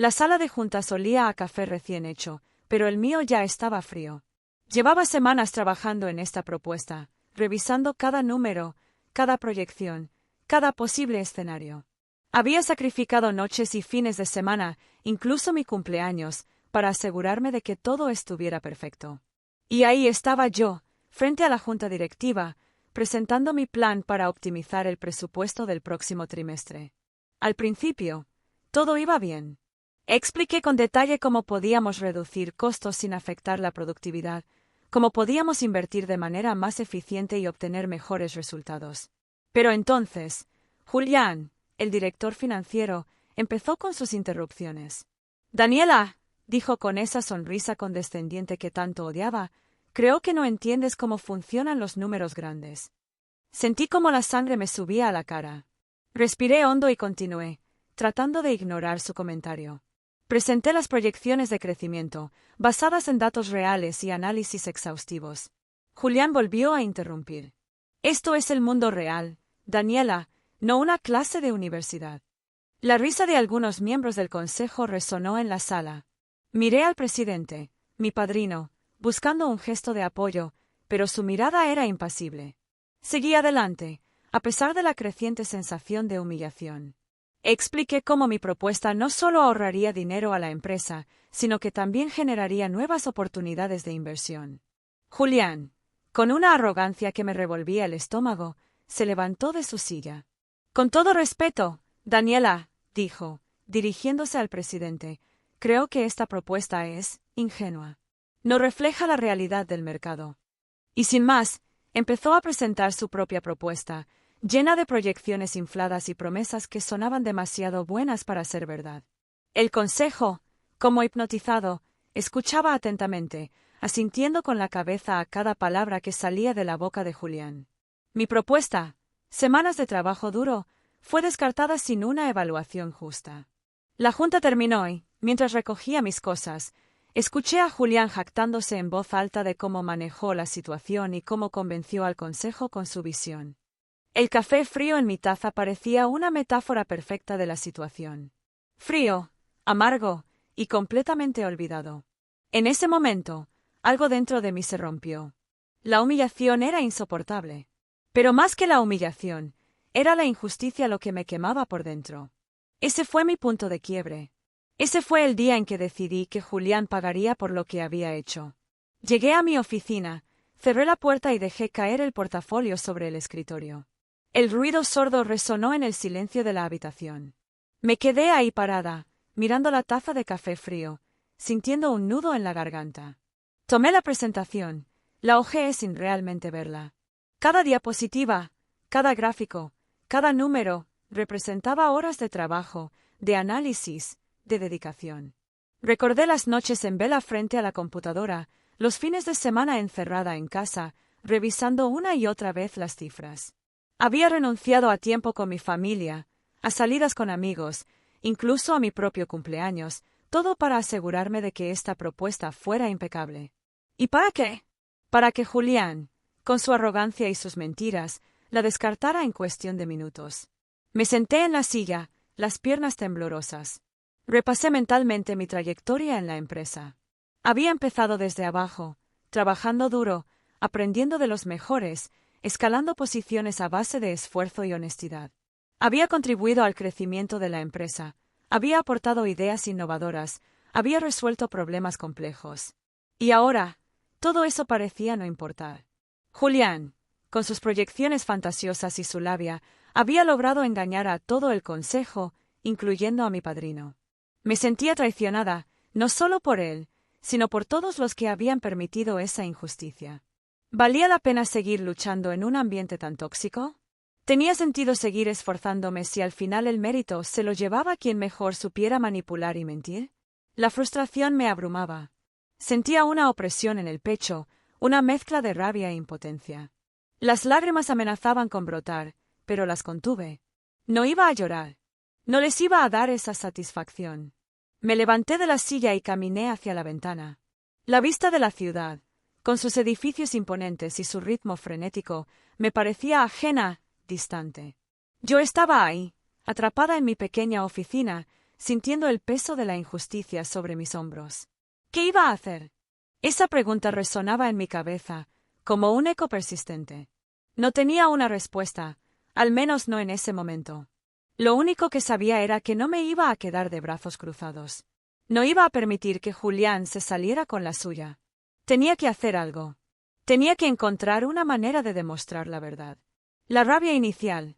La sala de juntas olía a café recién hecho, pero el mío ya estaba frío. Llevaba semanas trabajando en esta propuesta, revisando cada número, cada proyección, cada posible escenario. Había sacrificado noches y fines de semana, incluso mi cumpleaños, para asegurarme de que todo estuviera perfecto. Y ahí estaba yo, frente a la junta directiva, presentando mi plan para optimizar el presupuesto del próximo trimestre. Al principio, todo iba bien. Expliqué con detalle cómo podíamos reducir costos sin afectar la productividad, cómo podíamos invertir de manera más eficiente y obtener mejores resultados. Pero entonces, Julián, el director financiero, empezó con sus interrupciones. «Daniela», dijo con esa sonrisa condescendiente que tanto odiaba, «creo que no entiendes cómo funcionan los números grandes». Sentí como la sangre me subía a la cara. Respiré hondo y continué, tratando de ignorar su comentario. Presenté las proyecciones de crecimiento, basadas en datos reales y análisis exhaustivos. Julián volvió a interrumpir. «Esto es el mundo real, Daniela, no una clase de universidad». La risa de algunos miembros del consejo resonó en la sala. Miré al presidente, mi padrino, buscando un gesto de apoyo, pero su mirada era impasible. Seguí adelante, a pesar de la creciente sensación de humillación. Expliqué cómo mi propuesta no solo ahorraría dinero a la empresa, sino que también generaría nuevas oportunidades de inversión. Julián, con una arrogancia que me revolvía el estómago, se levantó de su silla. «Con todo respeto, Daniela», dijo, dirigiéndose al presidente, «creo que esta propuesta es ingenua. No refleja la realidad del mercado». Y sin más, empezó a presentar su propia propuesta, llena de proyecciones infladas y promesas que sonaban demasiado buenas para ser verdad. El consejo, como hipnotizado, escuchaba atentamente, asintiendo con la cabeza a cada palabra que salía de la boca de Julián. Mi propuesta, semanas de trabajo duro, fue descartada sin una evaluación justa. La junta terminó y, mientras recogía mis cosas, escuché a Julián jactándose en voz alta de cómo manejó la situación y cómo convenció al consejo con su visión. El café frío en mi taza parecía una metáfora perfecta de la situación. Frío, amargo y completamente olvidado. En ese momento, algo dentro de mí se rompió. La humillación era insoportable. Pero más que la humillación, era la injusticia lo que me quemaba por dentro. Ese fue mi punto de quiebre. Ese fue el día en que decidí que Julián pagaría por lo que había hecho. Llegué a mi oficina, cerré la puerta y dejé caer el portafolio sobre el escritorio. El ruido sordo resonó en el silencio de la habitación. Me quedé ahí parada, mirando la taza de café frío, sintiendo un nudo en la garganta. Tomé la presentación, la hojeé sin realmente verla. Cada diapositiva, cada gráfico, cada número, representaba horas de trabajo, de análisis, de dedicación. Recordé las noches en vela frente a la computadora, los fines de semana encerrada en casa, revisando una y otra vez las cifras. Había renunciado a tiempo con mi familia, a salidas con amigos, incluso a mi propio cumpleaños, todo para asegurarme de que esta propuesta fuera impecable. ¿Y para qué? Para que Julián, con su arrogancia y sus mentiras, la descartara en cuestión de minutos. Me senté en la silla, las piernas temblorosas. Repasé mentalmente mi trayectoria en la empresa. Había empezado desde abajo, trabajando duro, aprendiendo de los mejores, escalando posiciones a base de esfuerzo y honestidad. Había contribuido al crecimiento de la empresa, había aportado ideas innovadoras, había resuelto problemas complejos. Y ahora, todo eso parecía no importar. Julián, con sus proyecciones fantasiosas y su labia, había logrado engañar a todo el consejo, incluyendo a mi padrino. Me sentía traicionada, no solo por él, sino por todos los que habían permitido esa injusticia. ¿Valía la pena seguir luchando en un ambiente tan tóxico? ¿Tenía sentido seguir esforzándome si al final el mérito se lo llevaba quien mejor supiera manipular y mentir? La frustración me abrumaba. Sentía una opresión en el pecho, una mezcla de rabia e impotencia. Las lágrimas amenazaban con brotar, pero las contuve. No iba a llorar. No les iba a dar esa satisfacción. Me levanté de la silla y caminé hacia la ventana. La vista de la ciudad, con sus edificios imponentes y su ritmo frenético, me parecía ajena, distante. Yo estaba ahí, atrapada en mi pequeña oficina, sintiendo el peso de la injusticia sobre mis hombros. ¿Qué iba a hacer? Esa pregunta resonaba en mi cabeza, como un eco persistente. No tenía una respuesta, al menos no en ese momento. Lo único que sabía era que no me iba a quedar de brazos cruzados. No iba a permitir que Julián se saliera con la suya. Tenía que hacer algo. Tenía que encontrar una manera de demostrar la verdad. La rabia inicial,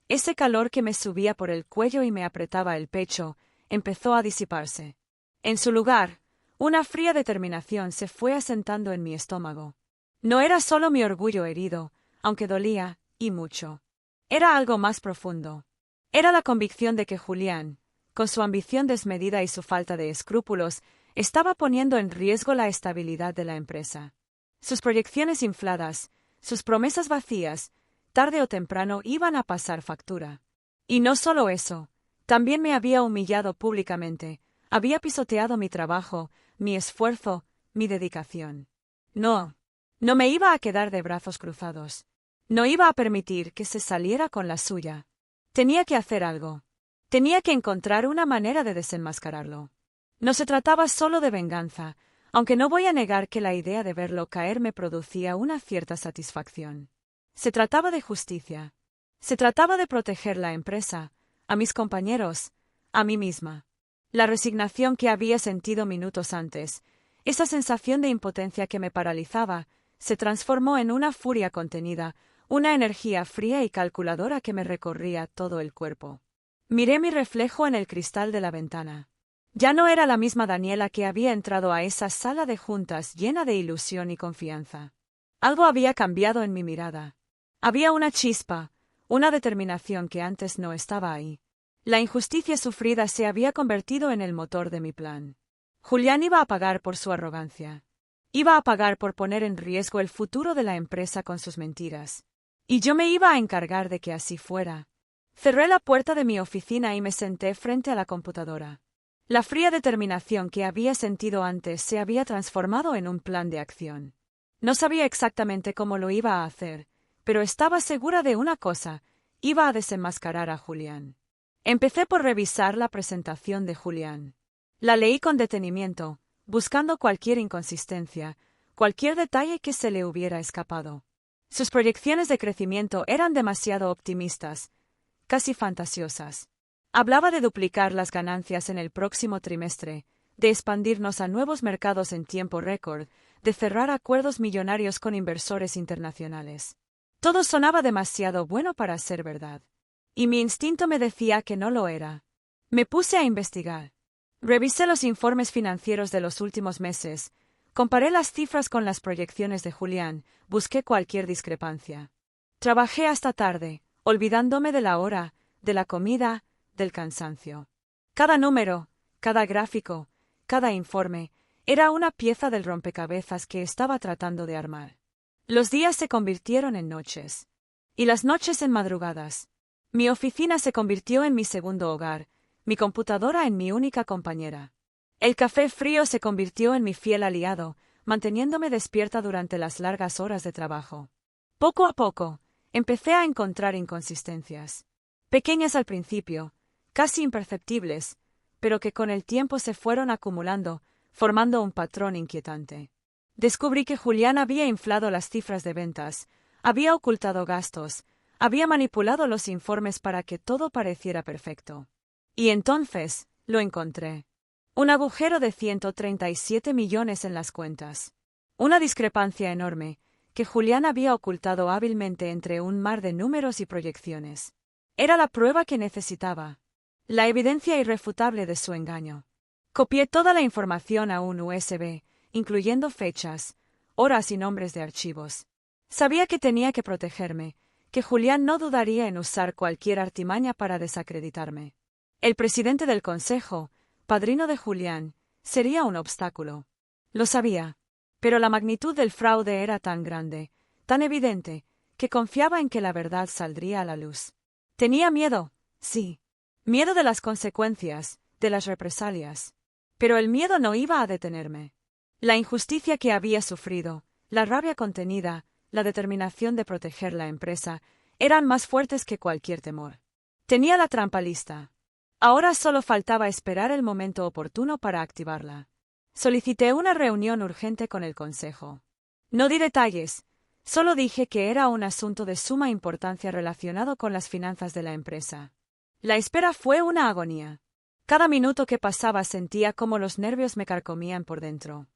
ese calor que me subía por el cuello y me apretaba el pecho, empezó a disiparse. En su lugar, una fría determinación se fue asentando en mi estómago. No era solo mi orgullo herido, aunque dolía, y mucho. Era algo más profundo. Era la convicción de que Julián, con su ambición desmedida y su falta de escrúpulos, estaba poniendo en riesgo la estabilidad de la empresa. Sus proyecciones infladas, sus promesas vacías, tarde o temprano iban a pasar factura. Y no solo eso, también me había humillado públicamente, había pisoteado mi trabajo, mi esfuerzo, mi dedicación. No me iba a quedar de brazos cruzados. No iba a permitir que se saliera con la suya. Tenía que hacer algo. Tenía que encontrar una manera de desenmascararlo. No se trataba solo de venganza, aunque no voy a negar que la idea de verlo caer me producía una cierta satisfacción. Se trataba de justicia. Se trataba de proteger la empresa, a mis compañeros, a mí misma. La resignación que había sentido minutos antes, esa sensación de impotencia que me paralizaba, se transformó en una furia contenida, una energía fría y calculadora que me recorría todo el cuerpo. Miré mi reflejo en el cristal de la ventana. Ya no era la misma Daniela que había entrado a esa sala de juntas llena de ilusión y confianza. Algo había cambiado en mi mirada. Había una chispa, una determinación que antes no estaba ahí. La injusticia sufrida se había convertido en el motor de mi plan. Julián iba a pagar por su arrogancia. Iba a pagar por poner en riesgo el futuro de la empresa con sus mentiras. Y yo me iba a encargar de que así fuera. Cerré la puerta de mi oficina y me senté frente a la computadora. La fría determinación que había sentido antes se había transformado en un plan de acción. No sabía exactamente cómo lo iba a hacer, pero estaba segura de una cosa: iba a desenmascarar a Julián. Empecé por revisar la presentación de Julián. La leí con detenimiento, buscando cualquier inconsistencia, cualquier detalle que se le hubiera escapado. Sus proyecciones de crecimiento eran demasiado optimistas, casi fantasiosas. Hablaba de duplicar las ganancias en el próximo trimestre, de expandirnos a nuevos mercados en tiempo récord, de cerrar acuerdos millonarios con inversores internacionales. Todo sonaba demasiado bueno para ser verdad. Y mi instinto me decía que no lo era. Me puse a investigar. Revisé los informes financieros de los últimos meses, comparé las cifras con las proyecciones de Julián, busqué cualquier discrepancia. Trabajé hasta tarde, olvidándome de la hora, de la comida, del cansancio. Cada número, cada gráfico, cada informe, era una pieza del rompecabezas que estaba tratando de armar. Los días se convirtieron en noches. Y las noches en madrugadas. Mi oficina se convirtió en mi segundo hogar, mi computadora en mi única compañera. El café frío se convirtió en mi fiel aliado, manteniéndome despierta durante las largas horas de trabajo. Poco a poco, empecé a encontrar inconsistencias. Pequeñas al principio, casi imperceptibles, pero que con el tiempo se fueron acumulando, formando un patrón inquietante. Descubrí que Julián había inflado las cifras de ventas, había ocultado gastos, había manipulado los informes para que todo pareciera perfecto. Y entonces, lo encontré. Un agujero de 137 millones en las cuentas. Una discrepancia enorme, que Julián había ocultado hábilmente entre un mar de números y proyecciones. Era la prueba que necesitaba. La evidencia irrefutable de su engaño. Copié toda la información a un USB, incluyendo fechas, horas y nombres de archivos. Sabía que tenía que protegerme, que Julián no dudaría en usar cualquier artimaña para desacreditarme. El presidente del consejo, padrino de Julián, sería un obstáculo. Lo sabía, pero la magnitud del fraude era tan grande, tan evidente, que confiaba en que la verdad saldría a la luz. Tenía miedo, sí, miedo de las consecuencias, de las represalias. Pero el miedo no iba a detenerme. La injusticia que había sufrido, la rabia contenida, la determinación de proteger la empresa, eran más fuertes que cualquier temor. Tenía la trampa lista. Ahora solo faltaba esperar el momento oportuno para activarla. Solicité una reunión urgente con el consejo. No di detalles, solo dije que era un asunto de suma importancia relacionado con las finanzas de la empresa. La espera fue una agonía. Cada minuto que pasaba sentía cómo los nervios me carcomían por dentro.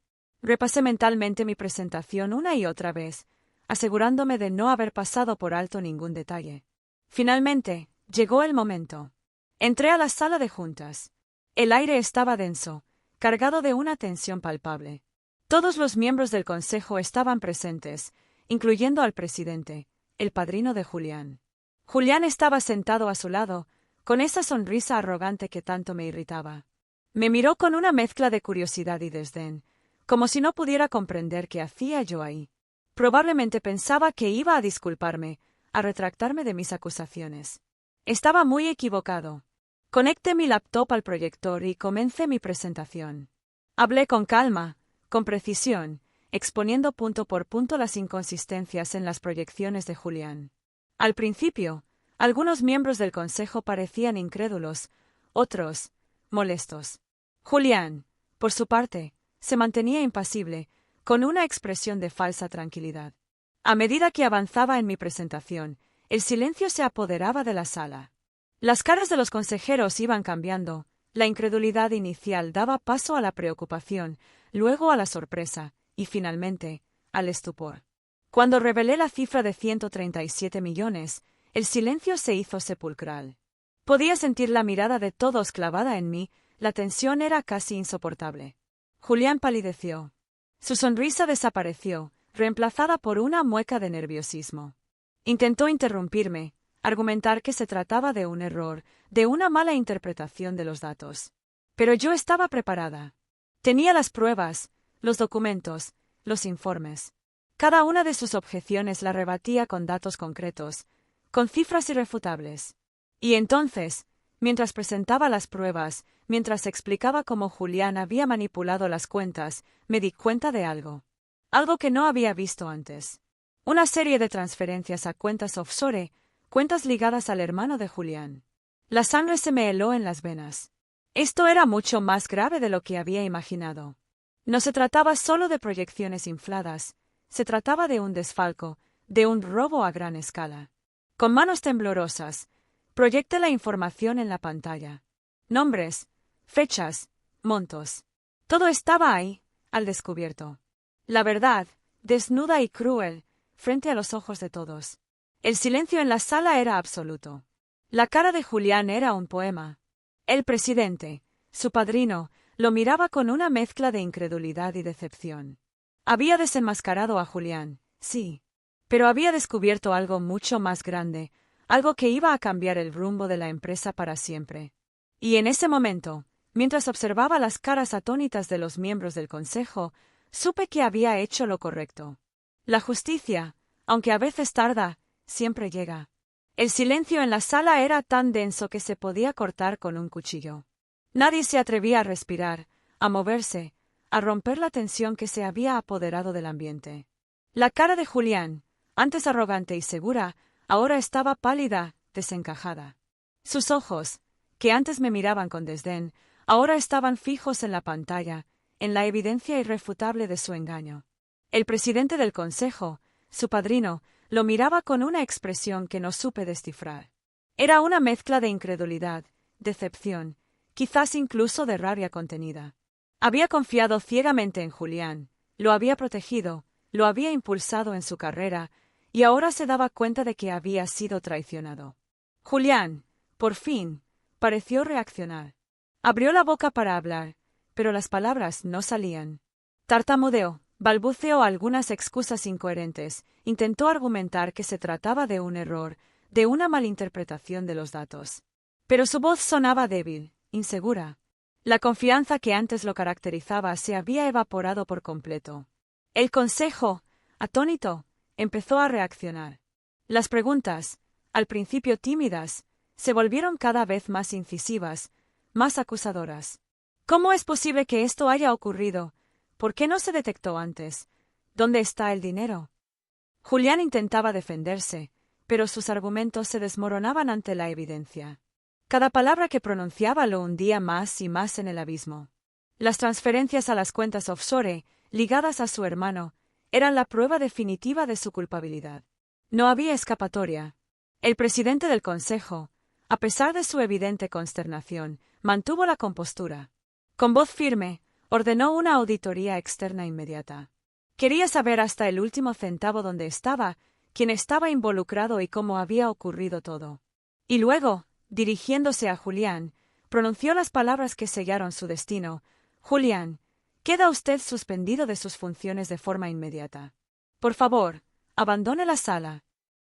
Repasé mentalmente mi presentación una y otra vez, asegurándome de no haber pasado por alto ningún detalle. Finalmente, llegó el momento. Entré a la sala de juntas. El aire estaba denso, cargado de una tensión palpable. Todos los miembros del consejo estaban presentes, incluyendo al presidente, el padrino de Julián. Julián estaba sentado a su lado, con esa sonrisa arrogante que tanto me irritaba. Me miró con una mezcla de curiosidad y desdén, como si no pudiera comprender qué hacía yo ahí. Probablemente pensaba que iba a disculparme, a retractarme de mis acusaciones. Estaba muy equivocado. Conecté mi laptop al proyector y comencé mi presentación. Hablé con calma, con precisión, exponiendo punto por punto las inconsistencias en las proyecciones de Julián. Al principio, algunos miembros del consejo parecían incrédulos, otros, molestos. Julián, por su parte, se mantenía impasible, con una expresión de falsa tranquilidad. A medida que avanzaba en mi presentación, el silencio se apoderaba de la sala. Las caras de los consejeros iban cambiando, la incredulidad inicial daba paso a la preocupación, luego a la sorpresa, y finalmente, al estupor. Cuando revelé la cifra de 137 millones, el silencio se hizo sepulcral. Podía sentir la mirada de todos clavada en mí, la tensión era casi insoportable. Julián palideció. Su sonrisa desapareció, reemplazada por una mueca de nerviosismo. Intentó interrumpirme, argumentar que se trataba de un error, de una mala interpretación de los datos. Pero yo estaba preparada. Tenía las pruebas, los documentos, los informes. Cada una de sus objeciones la rebatía con datos concretos, con cifras irrefutables. Y entonces, mientras presentaba las pruebas, mientras explicaba cómo Julián había manipulado las cuentas, me di cuenta de algo. Algo que no había visto antes. Una serie de transferencias a cuentas offshore, cuentas ligadas al hermano de Julián. La sangre se me heló en las venas. Esto era mucho más grave de lo que había imaginado. No se trataba solo de proyecciones infladas, se trataba de un desfalco, de un robo a gran escala. Con manos temblorosas, proyecté la información en la pantalla. Nombres, fechas, montos. Todo estaba ahí, al descubierto. La verdad, desnuda y cruel, frente a los ojos de todos. El silencio en la sala era absoluto. La cara de Julián era un poema. El presidente, su padrino, lo miraba con una mezcla de incredulidad y decepción. Había desenmascarado a Julián, sí, pero había descubierto algo mucho más grande, algo que iba a cambiar el rumbo de la empresa para siempre. Y en ese momento, mientras observaba las caras atónitas de los miembros del consejo, supe que había hecho lo correcto. La justicia, aunque a veces tarda, siempre llega. El silencio en la sala era tan denso que se podía cortar con un cuchillo. Nadie se atrevía a respirar, a moverse, a romper la tensión que se había apoderado del ambiente. La cara de Julián, antes arrogante y segura, ahora estaba pálida, desencajada. Sus ojos, que antes me miraban con desdén, ahora estaban fijos en la pantalla, en la evidencia irrefutable de su engaño. El presidente del consejo, su padrino, lo miraba con una expresión que no supe descifrar. Era una mezcla de incredulidad, decepción, quizás incluso de rabia contenida. Había confiado ciegamente en Julián, lo había protegido, lo había impulsado en su carrera, y ahora se daba cuenta de que había sido traicionado. Julián, por fin, pareció reaccionar. Abrió la boca para hablar, pero las palabras no salían. Tartamudeó, balbuceó algunas excusas incoherentes, intentó argumentar que se trataba de un error, de una malinterpretación de los datos. Pero su voz sonaba débil, insegura. La confianza que antes lo caracterizaba se había evaporado por completo. El consejo, atónito, empezó a reaccionar. Las preguntas, al principio tímidas, se volvieron cada vez más incisivas, más acusadoras. ¿Cómo es posible que esto haya ocurrido? ¿Por qué no se detectó antes? ¿Dónde está el dinero? Julián intentaba defenderse, pero sus argumentos se desmoronaban ante la evidencia. Cada palabra que pronunciaba lo hundía más y más en el abismo. Las transferencias a las cuentas offshore, ligadas a su hermano, eran la prueba definitiva de su culpabilidad. No había escapatoria. El presidente del Consejo, a pesar de su evidente consternación, mantuvo la compostura. Con voz firme, ordenó una auditoría externa inmediata. Quería saber hasta el último centavo dónde estaba, quién estaba involucrado y cómo había ocurrido todo. Y luego, dirigiéndose a Julián, pronunció las palabras que sellaron su destino. Julián, queda usted suspendido de sus funciones de forma inmediata. Por favor, abandone la sala.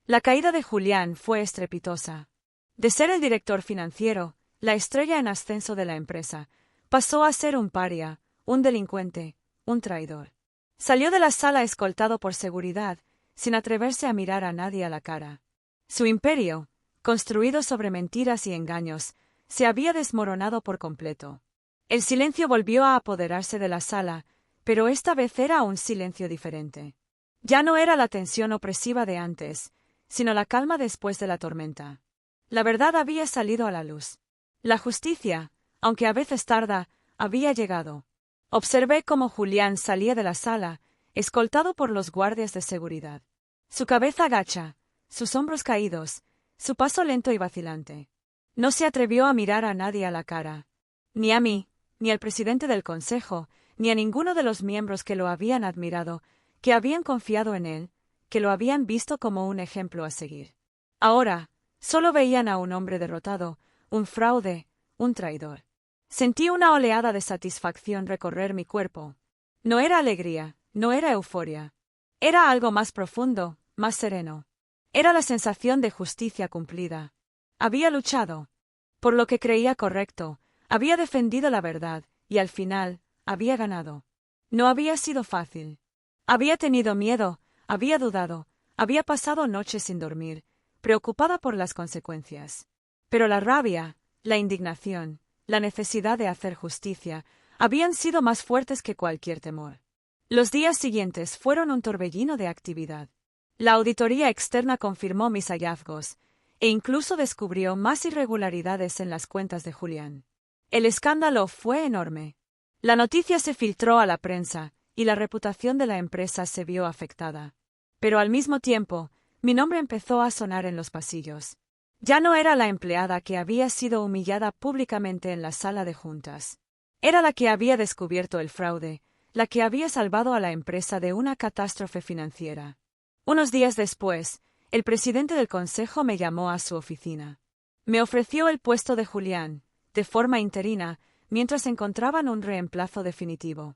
La caída de Julián fue estrepitosa. De ser el director financiero, la estrella en ascenso de la empresa, pasó a ser un paria, un delincuente, un traidor. Salió de la sala escoltado por seguridad, sin atreverse a mirar a nadie a la cara. Su imperio, construido sobre mentiras y engaños, se había desmoronado por completo. El silencio volvió a apoderarse de la sala, pero esta vez era un silencio diferente. Ya no era la tensión opresiva de antes, sino la calma después de la tormenta. La verdad había salido a la luz. La justicia, aunque a veces tarda, había llegado. Observé cómo Julián salía de la sala, escoltado por los guardias de seguridad. Su cabeza gacha, sus hombros caídos, su paso lento y vacilante. No se atrevió a mirar a nadie a la cara. Ni a mí, ni al presidente del Consejo, ni a ninguno de los miembros que lo habían admirado, que habían confiado en él, que lo habían visto como un ejemplo a seguir. Ahora, solo veían a un hombre derrotado, un fraude, un traidor. Sentí una oleada de satisfacción recorrer mi cuerpo. No era alegría, no era euforia. Era algo más profundo, más sereno. Era la sensación de justicia cumplida. Había luchado por lo que creía correcto, había defendido la verdad, y al final, había ganado. No había sido fácil. Había tenido miedo, había dudado, había pasado noches sin dormir, preocupada por las consecuencias. Pero la rabia, la indignación, la necesidad de hacer justicia, habían sido más fuertes que cualquier temor. Los días siguientes fueron un torbellino de actividad. La auditoría externa confirmó mis hallazgos, e incluso descubrió más irregularidades en las cuentas de Julián. El escándalo fue enorme. La noticia se filtró a la prensa, y la reputación de la empresa se vio afectada. Pero al mismo tiempo, mi nombre empezó a sonar en los pasillos. Ya no era la empleada que había sido humillada públicamente en la sala de juntas. Era la que había descubierto el fraude, la que había salvado a la empresa de una catástrofe financiera. Unos días después, el presidente del consejo me llamó a su oficina. Me ofreció el puesto de Julián, de forma interina, mientras encontraban un reemplazo definitivo.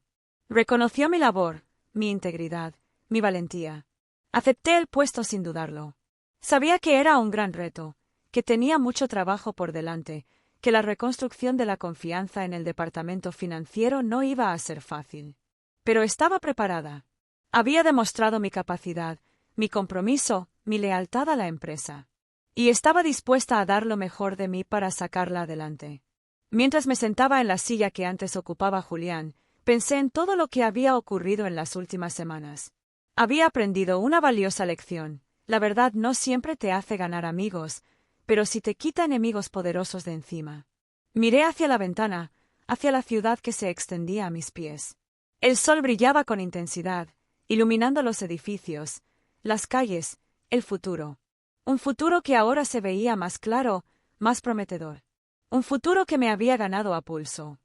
Reconoció mi labor, mi integridad, mi valentía. Acepté el puesto sin dudarlo. Sabía que era un gran reto, que tenía mucho trabajo por delante, que la reconstrucción de la confianza en el departamento financiero no iba a ser fácil. Pero estaba preparada. Había demostrado mi capacidad, mi compromiso, mi lealtad a la empresa. Y estaba dispuesta a dar lo mejor de mí para sacarla adelante. Mientras me sentaba en la silla que antes ocupaba Julián, pensé en todo lo que había ocurrido en las últimas semanas. Había aprendido una valiosa lección. La verdad no siempre te hace ganar amigos, pero sí te quita enemigos poderosos de encima. Miré hacia la ventana, hacia la ciudad que se extendía a mis pies. El sol brillaba con intensidad, iluminando los edificios, las calles, el futuro. Un futuro que ahora se veía más claro, más prometedor. Un futuro que me había ganado a pulso.